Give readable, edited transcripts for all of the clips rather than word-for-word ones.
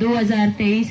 2023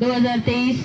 2023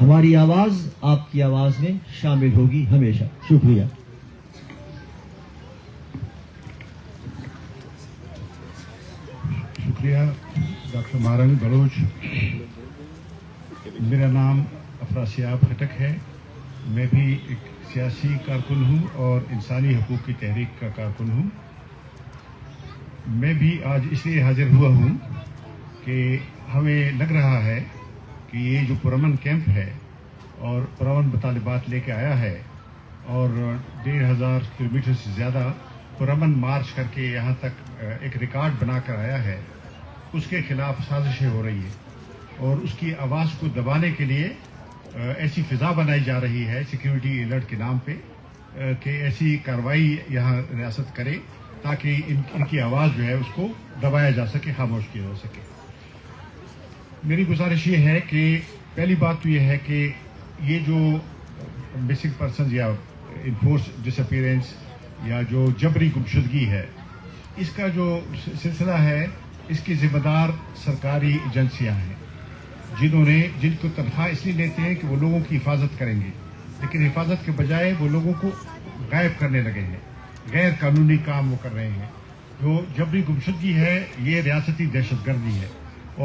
ہماری آواز آپ کی آواز میں شامل ہوگی ہمیشہ. شکریہ. شکریہ ڈاکٹر مہارنگ بلوچ. میرا نام افراسیاب خٹک ہے. میں بھی ایک سیاسی کارکن ہوں اور انسانی حقوق کی تحریک کا کارکن ہوں. میں بھی آج اس لیے حاضر ہوا ہوں کہ ہمیں لگ رہا ہے کہ یہ جو پرامن کیمپ ہے اور پرامن مطالبات لے کے آیا ہے اور 1500 کلومیٹر سے زیادہ پرامن مارچ کر کے یہاں تک ایک ریکارڈ بنا کر آیا ہے، اس کے خلاف سازشیں ہو رہی ہیں اور اس کی آواز کو دبانے کے لیے ایسی فضا بنائی جا رہی ہے سیکیورٹی الرٹ کے نام پہ کہ ایسی کارروائی یہاں ریاست کرے تاکہ ان کی آواز جو ہے اس کو دبایا جا سکے، خاموش کیا جا سکے. میری گزارش یہ ہے کہ پہلی بات تو یہ ہے کہ یہ جو مسنگ پرسنز یا انفورس ڈس اپیرنس یا جو جبری گمشدگی ہے، اس کا جو سلسلہ ہے اس کی ذمہ دار سرکاری ایجنسیاں ہیں جن کو تنخواہ اس لیے لیتے ہیں کہ وہ لوگوں کی حفاظت کریں گے، لیکن حفاظت کے بجائے وہ لوگوں کو غائب کرنے لگے ہیں، غیر قانونی کام وہ کر رہے ہیں. جو جبری گمشدگی ہے یہ ریاستی دہشت گردی ہے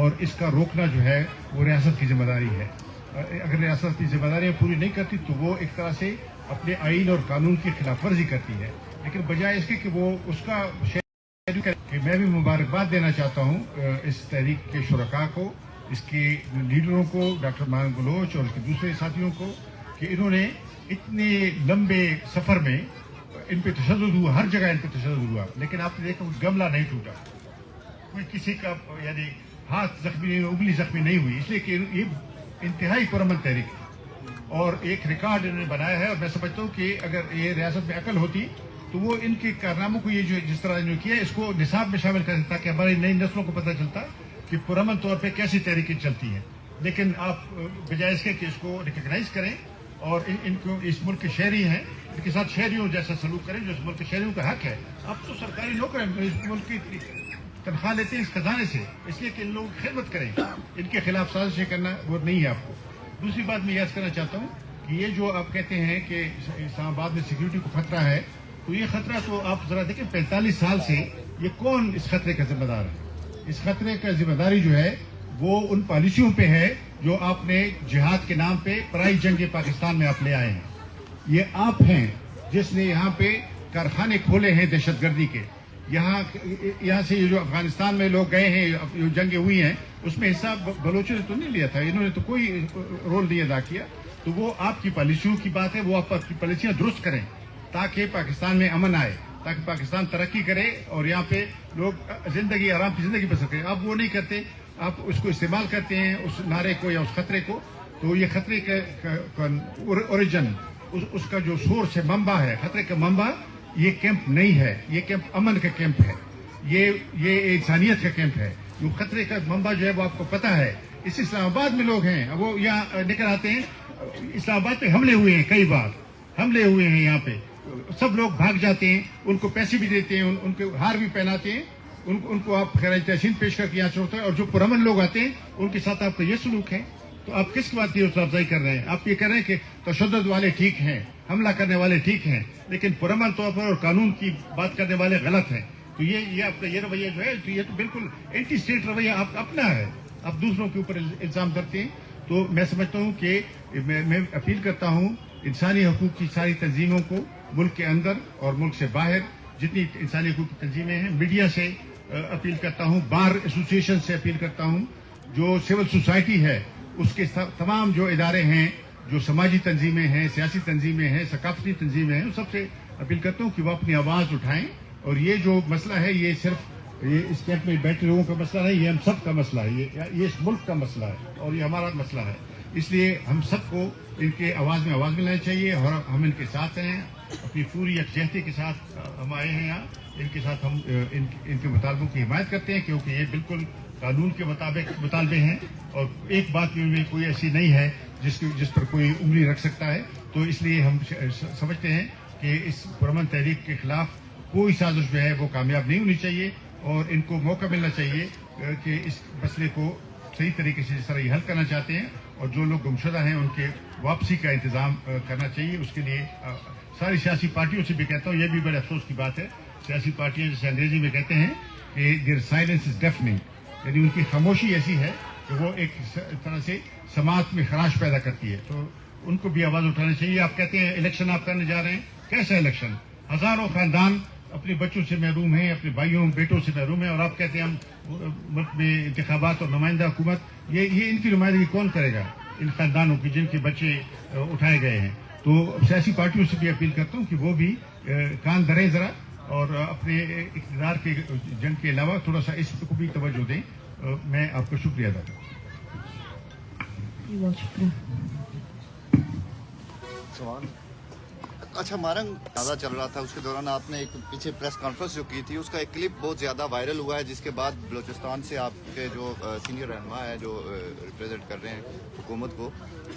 اور اس کا روکنا جو ہے وہ ریاست کی ذمہ داری ہے. اگر ریاست کی ذمہ داریاں پوری نہیں کرتی تو وہ ایک طرح سے اپنے آئین اور قانون کی خلاف ورزی کرتی ہے، لیکن بجائے اس کے کہ وہ اس کا کہ میں بھی مبارکباد دینا چاہتا ہوں اس تحریک کے شرکاء کو، اس کے لیڈروں کو، ڈاکٹر مہارنگ بلوچ اور اس کے دوسرے ساتھیوں کو، کہ انہوں نے اتنے لمبے سفر میں ان پہ تشدد ہوا، ہر جگہ ان پہ تشدد ہوا، لیکن آپ نے دیکھا کوئی گملہ نہیں ٹوٹا، کوئی کسی کا یعنی ہاتھ زخمی نہیں، انگلی زخمی نہیں ہوئی، اس لیے کہ یہ انتہائی پرامن تحریک ہے اور ایک ریکارڈ انہوں نے بنایا ہے. اور میں سمجھتا ہوں کہ اگر یہ ریاست میں عقل ہوتی تو وہ ان کے کارناموں کو یہ جو جس طرح انہوں نے کیا اس کو نصاب میں شامل کر دیتا کہ ہماری نئی نسلوں کو پتہ چلتا کہ پرامن طور پہ کیسی تحریکیں چلتی ہیں. لیکن آپ بجائے اس کے کہ اس کو ریکگنائز کریں اور ان کو اس ملک کے شہری ہیں ان کے ساتھ شہریوں جیسا سلوک کریں جو اس ملک کے شہریوں کا حق ہے. آپ تو سرکاری نوکر ہیں، اس ملک کی تنخواہ لیتے ہیں اس خزانے سے، اس لیے کہ ان لوگوں کی خدمت کریں. ان کے خلاف سازشیں کرنا وہ نہیں ہے آپ کو. دوسری بات میں یاد کرنا چاہتا ہوں کہ یہ جو آپ کہتے ہیں کہ اسلام آباد میں سیکیورٹی کو خطرہ ہے، تو یہ خطرہ تو آپ ذرا دیکھیں 45 سال سے یہ کون اس خطرے کا ذمہ دار ہے؟ اس خطرے کا ذمہ داری جو ہے وہ ان پالیسیوں پہ ہے جو آپ نے جہاد کے نام پہ پرائی جنگ پاکستان میں آپ لے آئے ہیں. یہ آپ ہیں جس نے یہاں پہ کارخانے کھولے ہیں دہشت گردی کے. یہاں سے یہ جو افغانستان میں لوگ گئے ہیں، جو جنگیں ہوئی ہیں اس میں حصہ بلوچوں نے تو نہیں لیا تھا، انہوں نے تو کوئی رول نہیں ادا کیا. تو وہ آپ کی پالیسیوں کی بات ہے، وہ آپ کی پالیسیاں درست کریں تاکہ پاکستان میں امن آئے، تاکہ پاکستان ترقی کرے اور یہاں پہ لوگ زندگی آرام کی زندگی بسر کریں. آپ وہ نہیں کرتے، آپ اس کو استعمال کرتے ہیں اس نعرے کو یا اس خطرے کو. تو یہ خطرے کا اوریجن، اس کا جو سورس ہے، منبع ہے، خطرے کا منبع یہ کیمپ نہیں ہے، یہ کیمپ امن کا کیمپ ہے، یہ انسانیت کا کیمپ ہے. جو خطرے کا منبع جو ہے وہ آپ کو پتہ ہے. اس اسلام آباد میں لوگ ہیں، وہ یہاں نکل آتے ہیں. اسلام آباد پہ حملے ہوئے ہیں، کئی بار حملے ہوئے ہیں یہاں پہ. سب لوگ بھاگ جاتے ہیں، ان کو پیسے بھی دیتے ہیں، ان کے ہار بھی پہناتے ہیں، ان کو آپ خراج تحسین پیش کر کے یہاں چھوڑتے ہیں. اور جو پرامن لوگ آتے ہیں ان کے ساتھ آپ کا یہ سلوک ہے. تو آپ کس بات کی حوصلہ افزائی کر رہے ہیں؟ آپ یہ کہہ رہے ہیں کہ تشدد والے ٹھیک ہیں، حملہ کرنے والے ٹھیک ہیں، لیکن پرامن طور پر اور قانون کی بات کرنے والے غلط ہیں. تو یہ آپ کا یہ رویہ جو ہے یہ تو بالکل اینٹی اسٹیٹ رویہ آپ اپنا ہے. آپ دوسروں کے اوپر الزام کرتے ہیں. تو میں سمجھتا ہوں کہ میں اپیل کرتا ہوں انسانی حقوق کی ساری تنظیموں کو، ملک کے اندر اور ملک سے باہر جتنی انسانی حقوق کی تنظیمیں ہیں، میڈیا سے اپیل کرتا ہوں، بار ایسوسیشن سے اپیل کرتا ہوں، جو سول سوسائٹی ہے اس کے تمام جو ادارے ہیں، جو سماجی تنظیمیں ہیں، سیاسی تنظیمیں ہیں، ثقافتی تنظیمیں ہیں، ان سب سے اپیل کرتا ہوں کہ وہ اپنی آواز اٹھائیں. اور یہ جو مسئلہ ہے یہ صرف یہ اس کیمپ میں بیٹھے لوگوں کا مسئلہ نہیں، یہ ہم سب کا مسئلہ ہے، یہ اس ملک کا مسئلہ ہے اور یہ ہمارا مسئلہ ہے. اس لیے ہم سب کو ان کے آواز میں آواز ملانی چاہیے اور ہم ان کے ساتھ ہیں، اپنی پوری یکجہتی کے ساتھ ہم آئے ہیں یہاں. ان کے ساتھ ہم ان کے مطالبوں کی حمایت کرتے ہیں کیونکہ یہ بالکل قانون کے مطابق مطالبے ہیں اور ایک بات میں کوئی ایسی نہیں ہے جس پر کوئی انگلی رکھ سکتا ہے. تو اس لیے ہم سمجھتے ہیں کہ اس پرامن تحریک کے خلاف کوئی سازش جو ہے وہ کامیاب نہیں ہونی چاہیے اور ان کو موقع ملنا چاہیے کہ اس مسئلے کو صحیح طریقے سے جس طرح یہ حل کرنا چاہتے ہیں اور جو لوگ گمشدہ ہیں ان کے واپسی کا انتظام کرنا چاہیے. اس کے لیے ساری سیاسی پارٹیوں سے بھی کہتا ہوں, یہ بھی بڑے افسوس کی بات ہے, سیاسی پارٹیاں جیسے انگریزی میں کہتے ہیں کہ دیر سائلنس از ڈیفننگ, یعنی ان کی خاموشی ایسی ہے کہ وہ ایک طرح سے سماعت میں خراش پیدا کرتی ہے. تو ان کو بھی آواز اٹھانی چاہیے. آپ کہتے ہیں الیکشن آپ کرنے جا رہے ہیں, کیسا الیکشن؟ ہزاروں خاندان اپنے بچوں سے محروم ہیں, اپنے بھائیوں بیٹوں سے محروم ہیں, اور آپ کہتے ہیں ہم ملک میں انتخابات اور نمائندہ حکومت, یہ ان کی نمائندگی کون کرے گا ان خاندانوں کی جن کے بچے اٹھائے گئے ہیں؟ تو سیاسی پارٹیوں سے بھی اپیل کرتا ہوں کہ وہ بھی کان دھریں ذرا, اور اپنے اقتدار کے جنگ کے علاوہ تھوڑا سا اس کو بھی توجہ دیں. میں آپ کا شکریہ ادا کرتا ہوں. سوال. اچھا مارنگ تازہ چل رہا تھا, اس کے دوران آپ نے ایک پیچھے پریس کانفرنس جو کی تھی, اس کا ایک کلپ بہت زیادہ وائرل ہوا ہے, جس کے بعد بلوچستان سے آپ کے جو سینئر رہنما ہے جو ریپرزینٹ کر رہے ہیں حکومت کو,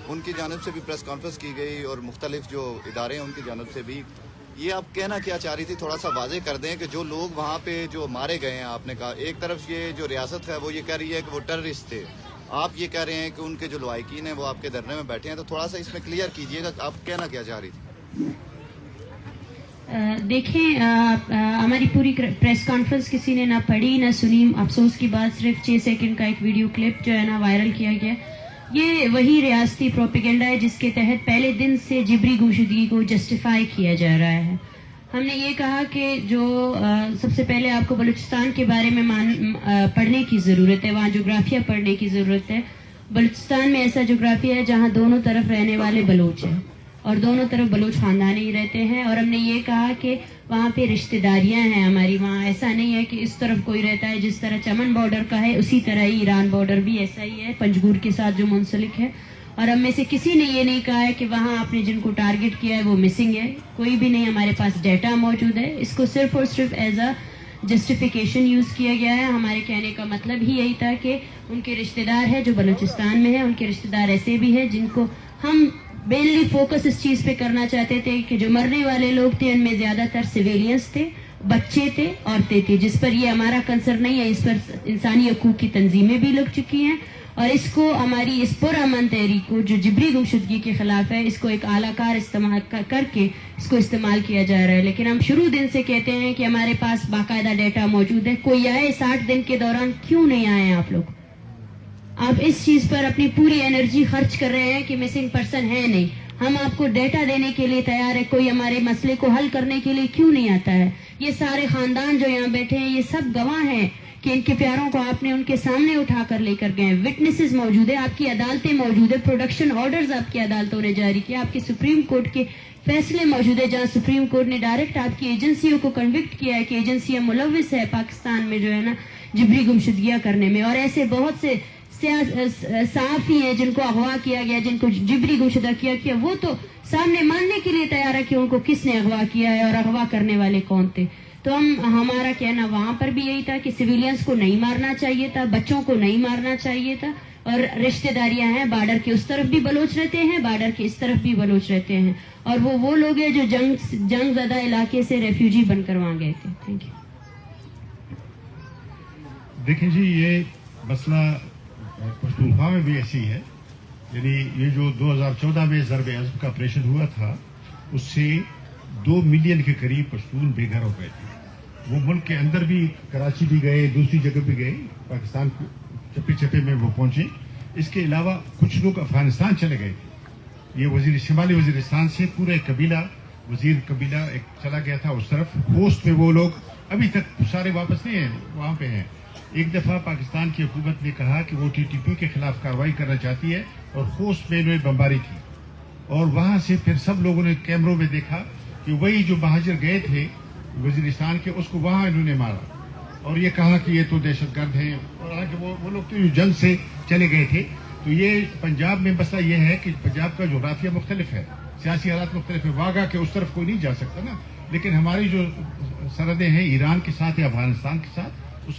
ان کی جانب سے بھی پریس کانفرنس کی گئی, اور مختلف جو ادارے ہیں ان کی جانب سے بھی. یہ آپ کہنا کیا چاہ رہی تھی, تھوڑا سا واضح کر دیں کہ جو لوگ وہاں پہ جو مارے گئے ہیں, آپ نے کہا ایک طرف یہ جو ریاست ہے وہ یہ کہہ رہی ہے کہ وہ ٹیررسٹ تھے, آپ یہ کہہ رہے ہیں کہ ان کے جو لواحقین ہیں وہ آپ کے دھرنے میں بیٹھے ہیں, تو تھوڑا سا اس میں کلیئر کیجئے گا آپ کہنا کیا چاہ رہی تھی. دیکھیں, ہماری پوری پریس کانفرنس کسی نے نہ پڑھی نہ سنی. افسوس کی بات, صرف 6 سیکنڈ کا ایک ویڈیو کلپ جو ہے نا وائرل کیا گیا. یہ وہی ریاستی پروپیگنڈا ہے جس کے تحت پہلے دن سے جبری گمشدگی کو جسٹیفائی کیا جا رہا ہے. ہم نے یہ کہا کہ جو سب سے پہلے آپ کو بلوچستان کے بارے میں پڑھنے کی ضرورت ہے, وہاں جغرافیہ پڑھنے کی ضرورت ہے. بلوچستان میں ایسا جغرافیہ ہے جہاں دونوں طرف رہنے والے بلوچ ہیں, اور دونوں طرف بلوچ خاندان ہی رہتے ہیں. اور ہم نے یہ کہا کہ وہاں پہ رشتہ داریاں ہیں ہماری, وہاں ایسا نہیں ہے کہ اس طرف کوئی رہتا ہے جس طرح چمن بارڈر کا ہے اسی طرح ہی ایران بارڈر بھی ایسا ہی ہے پنجگور کے ساتھ جو منسلک ہے. اور ہم میں سے کسی نے یہ نہیں کہا ہے کہ وہاں آپ نے جن کو ٹارگٹ کیا ہے وہ مسنگ ہے, کوئی بھی نہیں. ہمارے پاس ڈیٹا موجود ہے, اس کو صرف اور صرف ایز اے جسٹیفیکیشن یوز کیا گیا ہے. ہمارے کہنے کا مطلب ہی یہی تھا کہ ان کے رشتہ دار ہیں جو بلوچستان میں ہیں, ان کے رشتہ دار ایسے بھی ہیں جن کو ہم مینلی فوکس اس چیز پہ کرنا چاہتے تھے کہ جو مرنے والے لوگ تھے ان میں زیادہ تر سویلینس تھے, بچے تھے, عورتیں تھیں, جس پر یہ ہمارا کنسرن نہیں ہے. اس پر انسانی حقوق کی تنظیمیں بھی لگ چکی ہیں, اور اس کو ہماری اس پرامن تحریک کو جو جبری گمشدگی کے خلاف ہے, اس کو ایک اعلیٰ کار استعمال کر کے اس کو استعمال کیا جا رہا ہے. لیکن ہم شروع دن سے کہتے ہیں کہ ہمارے پاس باقاعدہ ڈیٹا موجود ہے. کوئی آئے 60 دن کے دوران کیوں نہیں آئے ہیں آپ لوگ؟ آپ اس چیز پر اپنی پوری انرجی خرچ کر رہے ہیں کہ مسنگ پرسن ہے نہیں. ہم آپ کو ڈیٹا دینے کے لیے تیار ہے, کوئی ہمارے مسئلے کو حل کرنے کے لیے کیوں نہیں آتا ہے؟ یہ سارے خاندان جو یہاں بیٹھے ہیں یہ سب گواہ ہیں کہ ان کے پیاروں کو آپ نے ان کے سامنے اٹھا کر لے کر گئے ہیں. وٹنسز موجود ہے, آپ کی عدالتیں موجود ہے, پروڈکشن آرڈرز آپ کی عدالتوں نے جاری کیا, آپ کے سپریم کورٹ کے فیصلے موجود ہے جہاں سپریم کورٹ نے ڈائریکٹ آپ کی ایجنسیوں کو کنوکٹ کیا ہے کہ ایجنسیاں ملوث ہے پاکستان میں جو ہے نا جبری گمشدگیاں کرنے میں. اور ایسے بہت سے صحافی ہیں جن کو اغوا کیا گیا, جن کو جبری گمشدہ کیا, وہ تو سامنے ماننے کے لیے تیار ہے کہ ان کو کس نے اغوا کیا ہے اور اغوا کرنے والے کون تھے. تو ہمارا کہنا وہاں پر بھی یہی تھا کہ سویلینز کو نہیں مارنا چاہیے تھا, بچوں کو نہیں مارنا چاہیے تھا. اور رشتہ داریاں ہیں, بارڈر کے اس طرف بھی بلوچ رہتے ہیں, بارڈر کے اس طرف بھی بلوچ رہتے ہیں, اور وہ لوگ ہیں جو جنگ زدہ علاقے سے ریفیوجی بن کر وہاں گئے تھے. Thank you. دیکھیں جی, یہ مسئلہ پختونخوا میں بھی ایسی ہے. یعنی یہ جو 2014 میں ضرب عضب کا آپریشن ہوا تھا, اس سے 2 ملین کے قریب پشتون بے گھر ہو گئے تھے. وہ ملک کے اندر بھی, کراچی بھی گئے, دوسری جگہ بھی گئے, پاکستان چپے چپے میں وہ پہنچے. اس کے علاوہ کچھ لوگ افغانستان چلے گئے تھے. یہ شمالی وزیرستان سے پورا ایک قبیلہ, وزیر قبیلہ ایک چلا گیا تھا اس طرف. پوسٹ پہ وہ لوگ ابھی تک سارے واپس نہیں ہیں, وہاں پہ ہیں. ایک دفعہ پاکستان کی حکومت نے کہا کہ وہ TTP کے خلاف کارروائی کرنا چاہتی ہے, اور خوست میں انہوں نے بمباری کی. اور وہاں سے پھر سب لوگوں نے کیمروں میں دیکھا کہ وہی جو مہاجر گئے تھے وزیرستان کے, اس کو وہاں انہوں نے مارا, اور یہ کہا کہ یہ تو دہشت گرد ہیں. اور حالانکہ وہ لوگ تو جنگ سے چلے گئے تھے. تو یہ پنجاب میں مسئلہ یہ ہے کہ پنجاب کا جغرافیہ مختلف ہے, سیاسی حالات مختلف ہے. واگا کے اس طرف کوئی نہیں جا سکتا نا, لیکن ہماری جو سرحدیں ہیں ایران کے ساتھ یا افغانستان کے ساتھ,